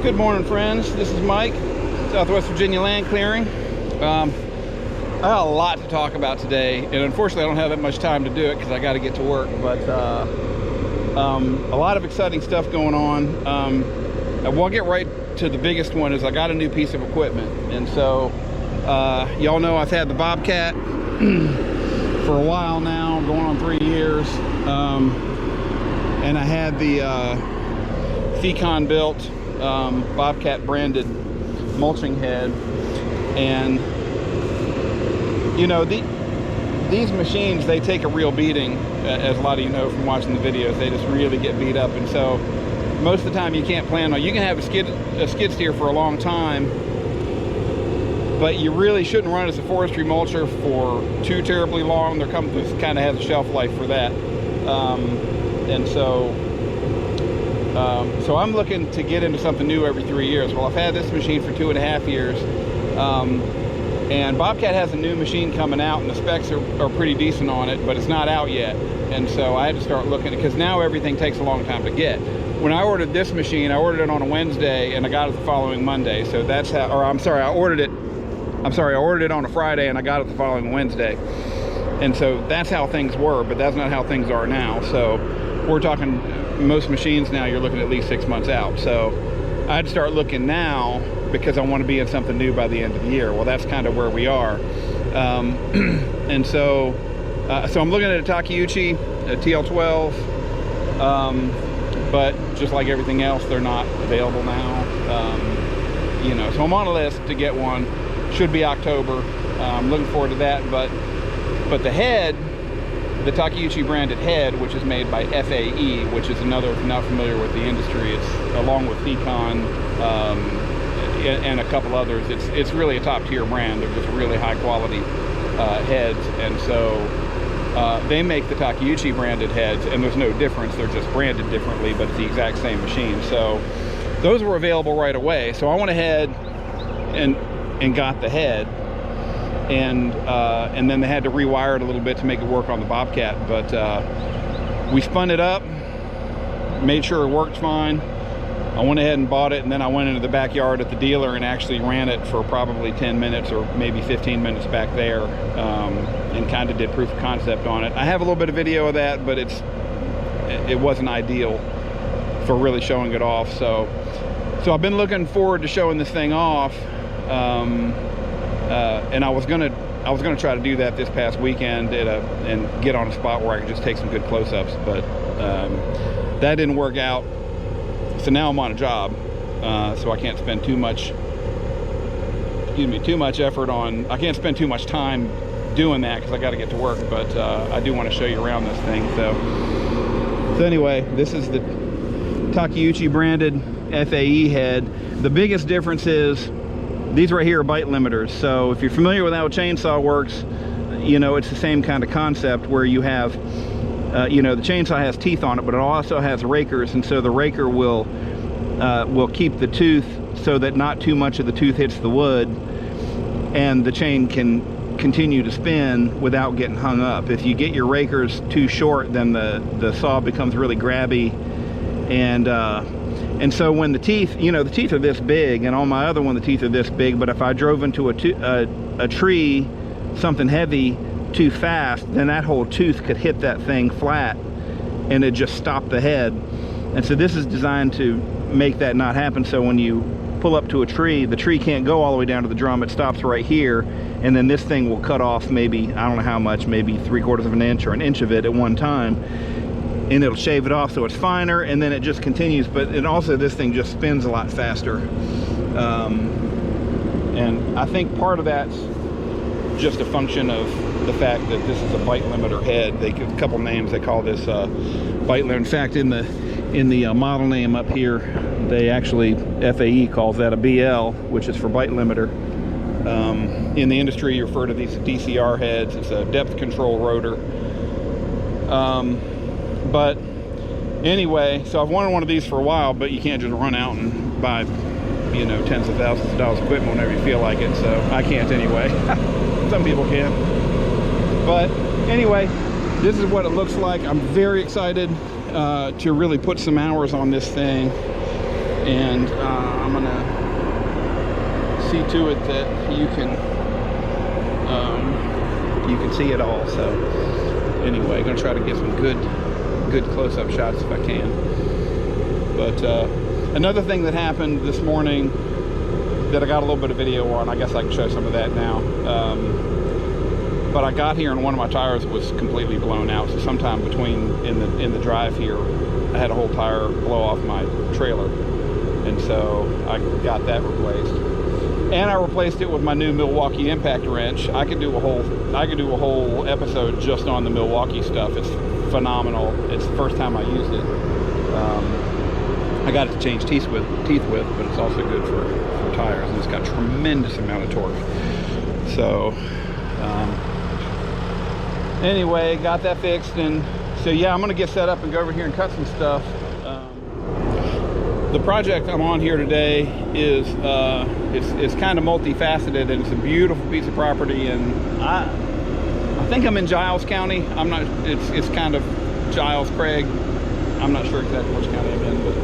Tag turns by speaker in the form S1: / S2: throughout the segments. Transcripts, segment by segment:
S1: Good morning, friends. This is Mike, Southwest Virginia Land Clearing. I got a lot to talk about today, and unfortunately I don't have that much time to do it because I got to get to work, but a lot of exciting stuff going on. We'll get right to the biggest one. Is I got a new piece of equipment, and so y'all know I've had the Bobcat for a while now, going on 3 years, and I had the FAE built Bobcat branded mulching head, and you know, these machines, they take a real beating, as a lot of you know from watching the videos. They just really get beat up, and so most of the time you can't plan on. You can have a skid steer for a long time, but you really shouldn't run it as a forestry mulcher for too terribly long. This kind of has a shelf life for that, and so I'm looking to get into something new every 3 years. Well, I've had this machine for 2.5 years, and Bobcat has a new machine coming out, and the specs are pretty decent on it, but it's not out yet. And so I had to start looking, because now everything takes a long time to get. When I ordered this machine, I ordered it on a Wednesday, and I got it the following Monday. So that's how, or I'm sorry, I ordered it on a Friday, and I got it the following Wednesday. And so that's how things were, but that's not how things are now. So we're talking, most machines now, you're looking at least 6 months out. So I had to start looking now, because I want to be in something new by the end of the year. Well, that's kind of where we are. And so I'm looking at a Takeuchi, a TL12, but just like everything else, they're not available now. You know, so I'm on a list to get one. Should be October. I'm looking forward to that. But the head, the Takeuchi branded head, which is made by FAE, which is another, if you're not familiar with the industry, it's along with FAE and a couple others, it's really a top tier brand. They're just really high quality heads, and so they make the Takeuchi branded heads, and there's no difference. They're just branded differently, but it's the exact same machine. So those were available right away. So I went ahead and got the head, and then they had to rewire it a little bit to make it work on the Bobcat. But we spun it up, made sure it worked fine. I went ahead and bought it, and then I went into the backyard at the dealer and actually ran it for probably 10 minutes or maybe 15 minutes back there, and kind of did proof of concept on it. I have a little bit of video of that, but it wasn't ideal for really showing it off. So I've been looking forward to showing this thing off, and I was gonna try to do that this past weekend and get on a spot where I could just take some good close-ups, but that didn't work out. So now I'm on a job, so I can't spend too much effort on, I can't spend too much time doing that because I got to get to work, but I do want to show you around this thing. So anyway, this is the Takeuchi branded FAE head. The biggest difference is these right here are bite limiters. So if you're familiar with how a chainsaw works, you know, it's the same kind of concept where you have you know, the chainsaw has teeth on it, but it also has rakers, and so the raker will keep the tooth so that not too much of the tooth hits the wood, and the chain can continue to spin without getting hung up. If you get your rakers too short, then the saw becomes really grabby, and so when the teeth, you know, the teeth are this big, and on my other one the teeth are this big, but if I drove into a tree, something heavy, too fast, then that whole tooth could hit that thing flat and it just stopped the head. And so this is designed to make that not happen. So when you pull up to a tree, the tree can't go all the way down to the drum. It stops right here, and then this thing will cut off maybe, I don't know how much, maybe 3/4 of an inch or an inch of it at one time, and it'll shave it off so it's finer, and then it just continues. But it also, this thing just spins a lot faster, and I think part of that's just a function of the fact that this is a bite limiter head. They give a couple names. They call this bite limiter. In fact, in the model name up here, they actually, FAE calls that a BL, which is for bite limiter. In the industry, you refer to these as DCR heads. It's a depth control rotor. But anyway, so I've wanted one of these for a while, but you can't just run out and buy, you know, tens of thousands of dollars of equipment whenever you feel like it. So I can't anyway. Some people can. But anyway, this is what it looks like. I'm very excited to really put some hours on this thing and I'm gonna see to it that you can see it all. So anyway, gonna try to get some good close-up shots if I can. But another thing that happened this morning that I got a little bit of video on, I guess I can show some of that now. But I got here and one of my tires was completely blown out. So sometime between in the drive here, I had a whole tire blow off my trailer, and so I got that replaced. And I replaced it with my new Milwaukee impact wrench. I could do a whole episode just on the Milwaukee stuff. It's phenomenal. It's the first time I used it. I got it to change teeth with, but it's also good for tires, and it's got a tremendous amount of torque. So anyway, got that fixed, and so yeah, I'm gonna get set up and go over here and cut some stuff. The project I'm on here today is it's kind of multifaceted, and it's a beautiful piece of property, and I think I'm in Giles County. I'm not, it's kind of Giles, Craig. I'm not sure exactly which county I'm in, but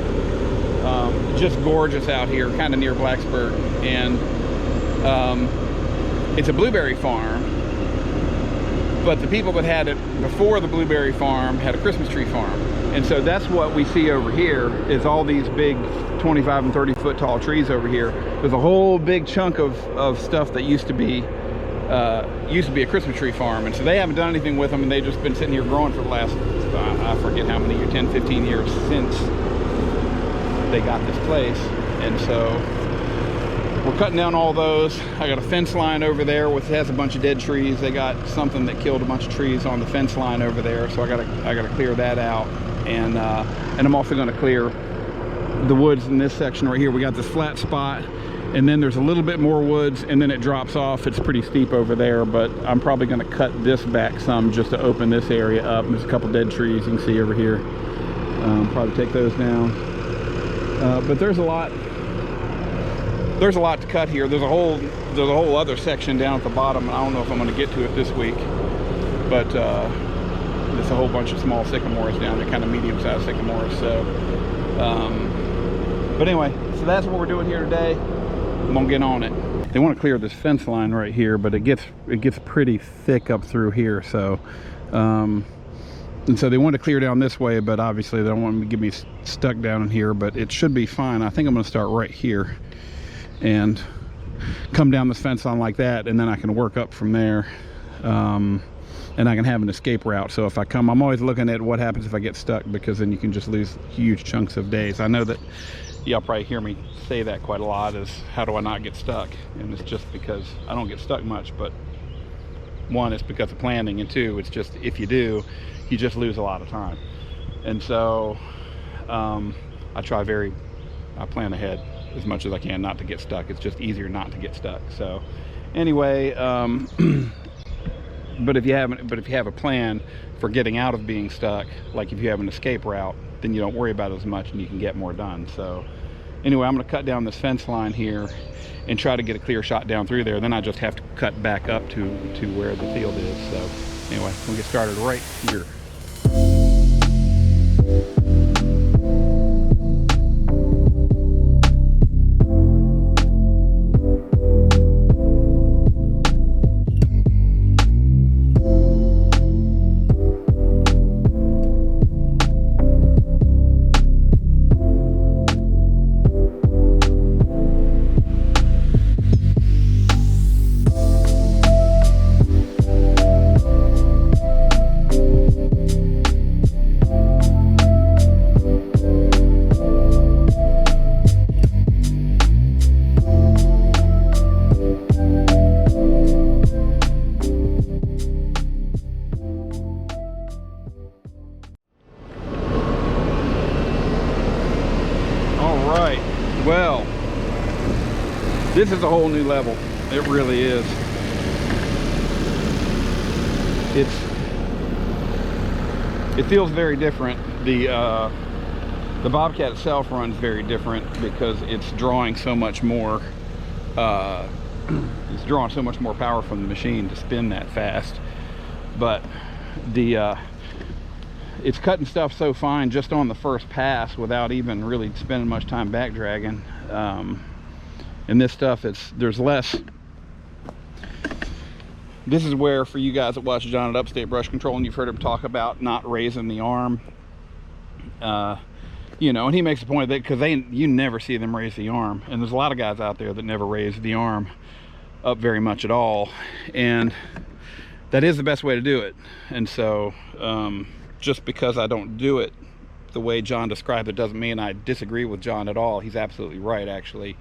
S1: just gorgeous out here, kind of near Blacksburg. And it's a blueberry farm, but the people that had it before the blueberry farm had a Christmas tree farm. And so that's what we see over here, is all these big 25 and 30 foot tall trees over here. There's a whole big chunk of stuff that used to be a Christmas tree farm, and so they haven't done anything with them, and they've just been sitting here growing for the last, I forget how many years, 10, 15 years since they got this place. And so we're cutting down all those. I got a fence line over there which has a bunch of dead trees. They got something that killed a bunch of trees on the fence line over there, so I gotta clear that out. And I'm also going to clear the woods in this section right here. We got this flat spot, and then there's a little bit more woods, and then it drops off. It's pretty steep over there, but I'm probably going to cut this back some just to open this area up. There's a couple dead trees you can see over here. Probably take those down. But there's a lot to cut here. There's a whole other section down at the bottom. I don't know if I'm going to get to it this week, but there's a whole bunch of small sycamores down there, kind of medium-sized sycamores. So, but anyway, so that's what we're doing here today. I'm gonna get on it. They want to clear this fence line right here, but it gets pretty thick up through here. So, and so they want to clear down this way, but obviously they don't want to get me stuck down in here. But it should be fine. I think I'm going to start right here and come down this fence line like that, and then I can work up from there. And I can have an escape route. So if I come, I'm always looking at what happens if I get stuck, because then you can just lose huge chunks of days. I know that y'all probably hear me say that quite a lot, is how do I not get stuck? And it's just because I don't get stuck much, but one, it's because of planning, and two, it's just if you do, you just lose a lot of time. And so I plan ahead as much as I can not to get stuck. It's just easier not to get stuck. So anyway, but if you have a plan for getting out of being stuck, like if you have an escape route, then you don't worry about it as much and you can get more done. So anyway, I'm going to cut down this fence line here and try to get a clear shot down through there. Then I just have to cut back up to where the field is. So anyway, we'll get started right here. Well, this is a whole new level. It really is. It feels very different. The Bobcat itself runs very different because it's drawing so much more. It's drawing so much more power from the machine to spin that fast. But the it's cutting stuff so fine just on the first pass without even really spending much time back dragging. And this stuff, there's less. This is where, for you guys that watch John at Upstate Brush Control, and you've heard him talk about not raising the arm, you know, and he makes a point of that because you never see them raise the arm, and there's a lot of guys out there that never raise the arm up very much at all, and that is the best way to do it. And so just because I don't do it the way John described it doesn't mean I disagree with John at all. He's absolutely right, actually.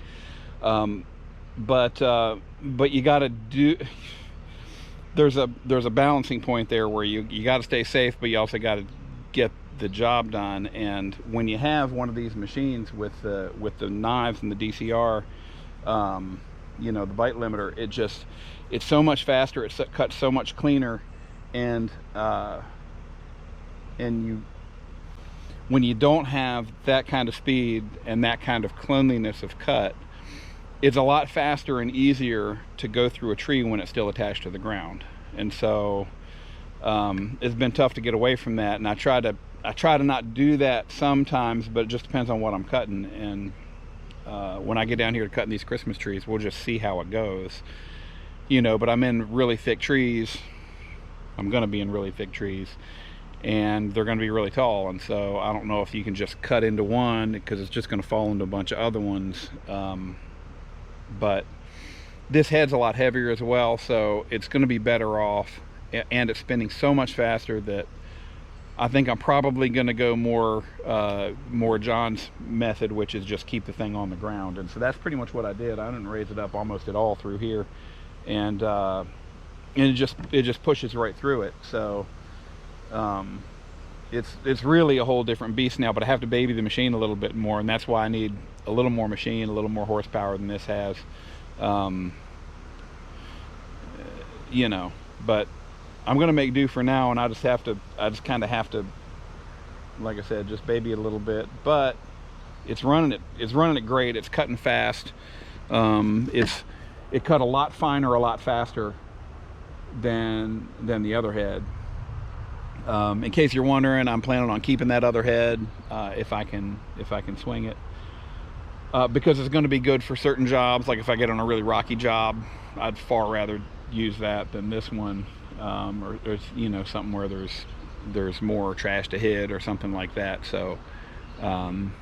S1: But you got to do. There's a balancing point there where you got to stay safe, but you also got to get the job done. And when you have one of these machines with the knives and the DCR, you know, the bite limiter, it's so much faster. It cuts so much cleaner, and when you don't have that kind of speed and that kind of cleanliness of cut, it's a lot faster and easier to go through a tree when it's still attached to the ground. And so it's been tough to get away from that, and I try to not do that sometimes, but it just depends on what I'm cutting. And when I get down here to cutting these Christmas trees, we'll just see how it goes, you know. But I'm in really thick trees. I'm gonna be in really thick trees, and they're gonna be really tall, and so I don't know if you can just cut into one, because it's just gonna fall into a bunch of other ones. But this head's a lot heavier as well, so it's going to be better off, and it's spinning so much faster that I think I'm probably going to go more John's method, which is just keep the thing on the ground. And so that's pretty much what I did. I didn't raise it up almost at all through here, and it just pushes right through it. So it's really a whole different beast now, but I have to baby the machine a little bit more, and that's why I need a little more machine, a little more horsepower than this has. You know, but I'm gonna make do for now, and I just kind of have to, like I said, just baby it a little bit. But it's running it great. It's cutting fast. It cut a lot finer, a lot faster than the other head. In case you're wondering, I'm planning on keeping that other head if I can swing it, because it's going to be good for certain jobs. Like if I get on a really rocky job, I'd far rather use that than this one, or you know, something where there's more trash to hit or something like that. So I'm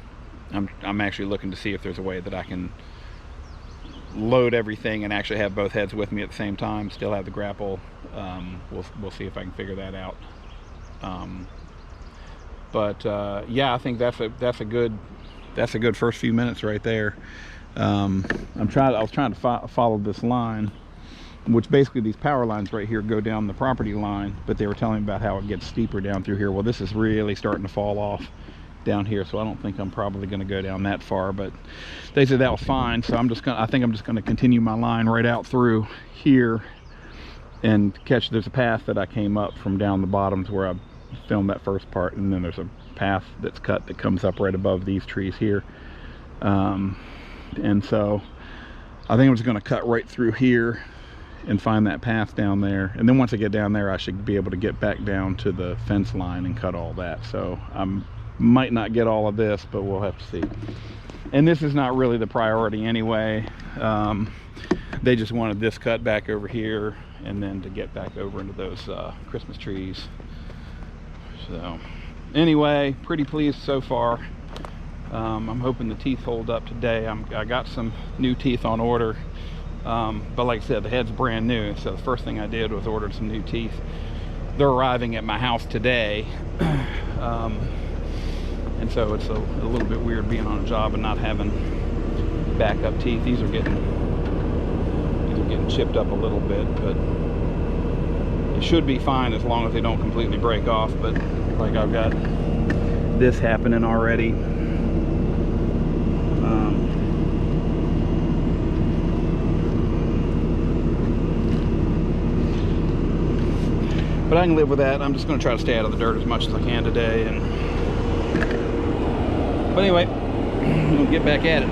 S1: actually looking to see if there's a way that I can load everything and actually have both heads with me at the same time, still have the grapple. We'll see if I can figure that out. Yeah, I think that's a good first few minutes right there. I was trying to follow this line, which basically these power lines right here go down the property line, but they were telling me about how it gets steeper down through here. Well, this is really starting to fall off down here, so I don't think I'm probably going to go down that far, but they said that was fine. So I think I'm just going to continue my line right out through here and catch. There's a path that I came up from down the bottoms where I filmed that first part, and then there's a path that's cut that comes up right above these trees here, and so I think I'm just going to cut right through here and find that path down there, and then once I get down there I should be able to get back down to the fence line and cut all that. So I might not get all of this, but we'll have to see. And this is not really the priority anyway. They just wanted this cut back over here and then to get back over into those Christmas trees. So anyway, pretty pleased so far. I'm hoping the teeth hold up today. I got some new teeth on order, but like I said, the head's brand new, so the first thing I did was order some new teeth. They're arriving at my house today, and so it's a little bit weird being on a job and not having backup teeth. These are getting chipped up a little bit, but it should be fine as long as they don't completely break off. But like, I've got this happening already. But I can live with that. I'm just going to try to stay out of the dirt as much as I can today. But anyway, we'll get back at it.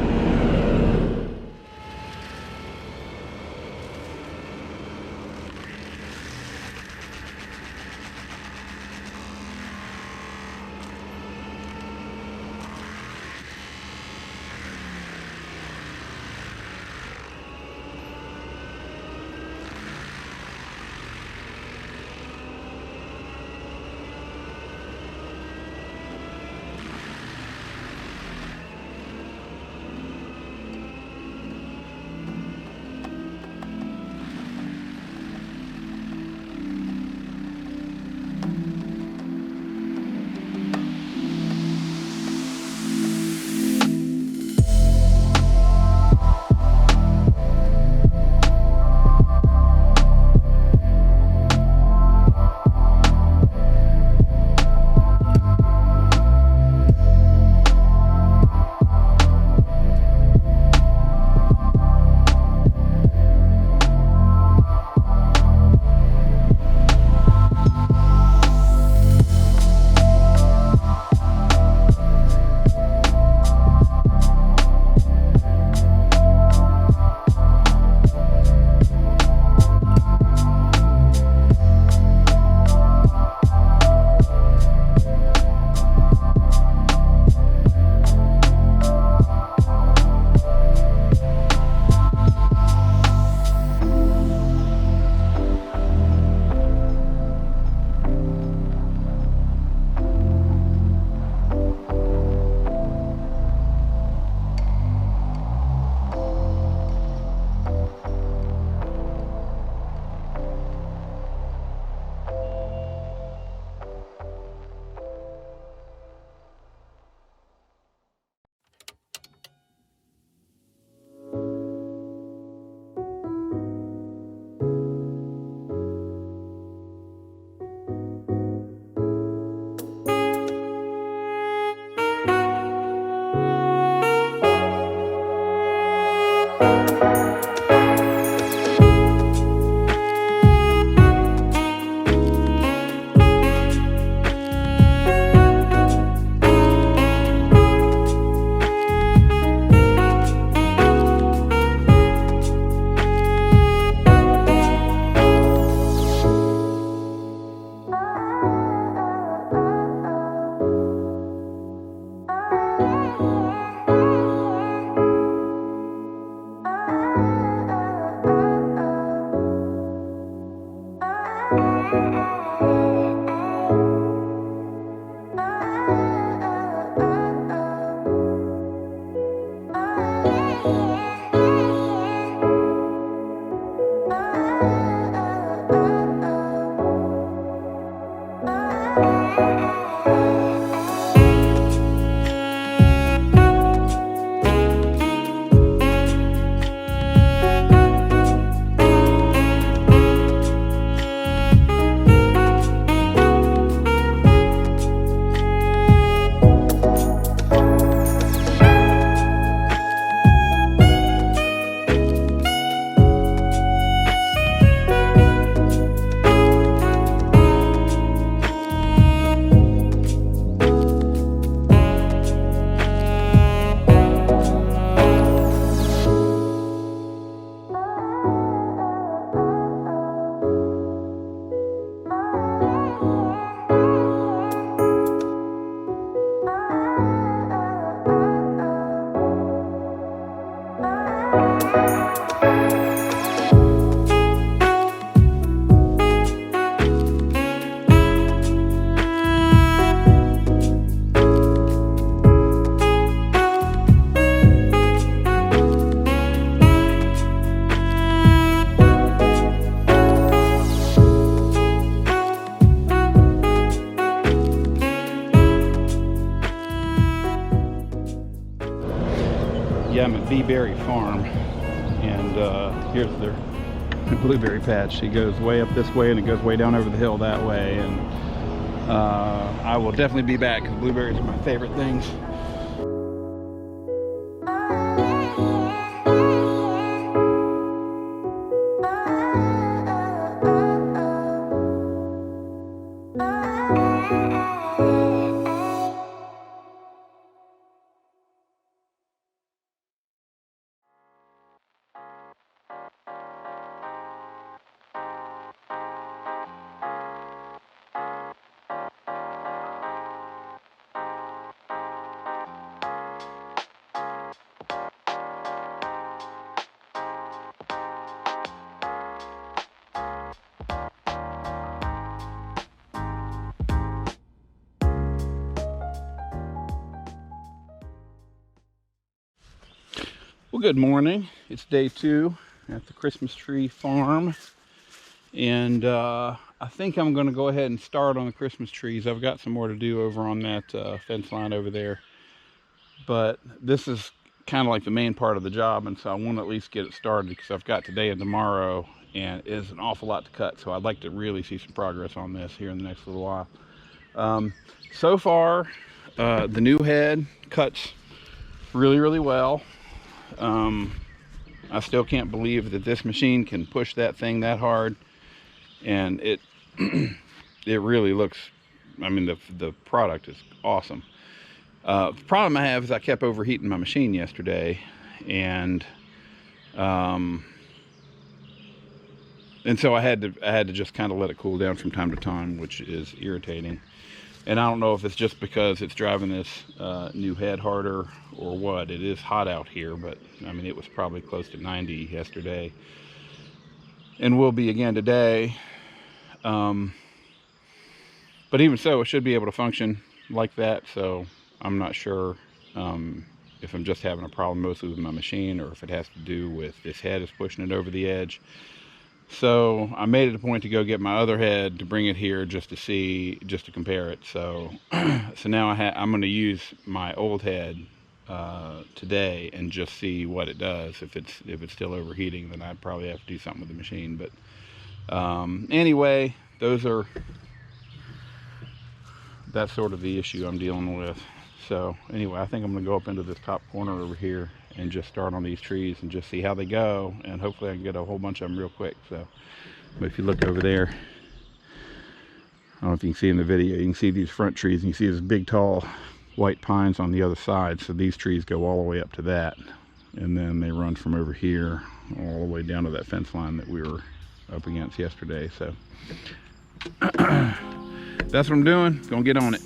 S1: Yeah, I'm at Bee-Berry Farm, and here's their blueberry patch. It goes way up this way and it goes way down over the hill that way, and I will definitely be back because blueberries are my favorite things. Well, good morning. It's day 2 at the Christmas tree farm, and I think I'm going to go ahead and start on the Christmas trees. I've got some more to do over on that fence line over there, but this is kind of like the main part of the job, and so I want to at least get it started because I've got today and tomorrow, and it is an awful lot to cut, so I'd like to really see some progress on this here in the next little while. So far, the new head cuts really well. I still can't believe that this machine can push that thing that hard, and it it really looks, I mean, the product is awesome. The problem I have is I kept overheating my machine yesterday, and so I had to just kind of let it cool down from time to time, which is irritating. And I don't know if it's just because it's driving this new head harder or what. It is hot out here, but I mean, it was probably close to 90 yesterday, and will be again today. But even so, it should be able to function like that. So I'm not sure if I'm just having a problem mostly with my machine, or if it has to do with this head is pushing it over the edge. So I made it a point to go get my other head to bring it here just to see, just to compare it. So so now I'm going to use my old head today and just see what it does. If it's still overheating, then I'd probably have to do something with the machine. But anyway, that's sort of the issue I'm dealing with. So anyway, I think I'm going to go up into this top corner over here and just start on these trees and just see how they go, and hopefully I can get a whole bunch of them real quick. So, but if you look over there, I don't know if you can see in the video, you can see these front trees, and you see this big tall white pines on the other side. So these trees go all the way up to that, and then they run from over here all the way down to that fence line that we were up against yesterday. So that's what I'm doing. Gonna get on it.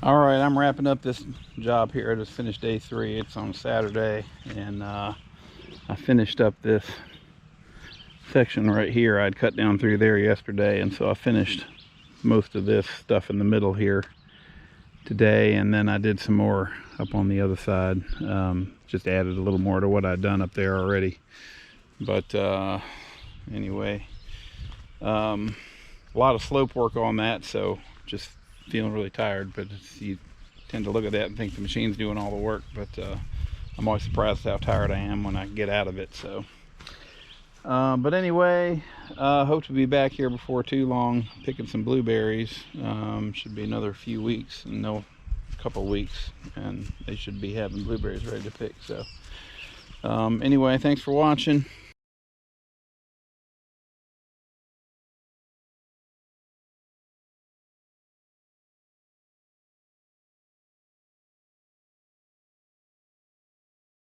S1: All right, I'm wrapping up this job here. I just finished day 3. It's on Saturday, and I finished up this section right here. I'd cut down through there yesterday, and so I finished most of this stuff in the middle here today, and then I did some more up on the other side. Just added a little more to what I'd done up there already. But anyway, a lot of slope work on that, so just feeling really tired. But you tend to look at that and think the machine's doing all the work, but I'm always surprised how tired I am when I get out of it. So but anyway, hope to be back here before too long picking some blueberries. Should be another few weeks, no, a couple weeks, and they should be having blueberries ready to pick. So anyway, thanks for watching.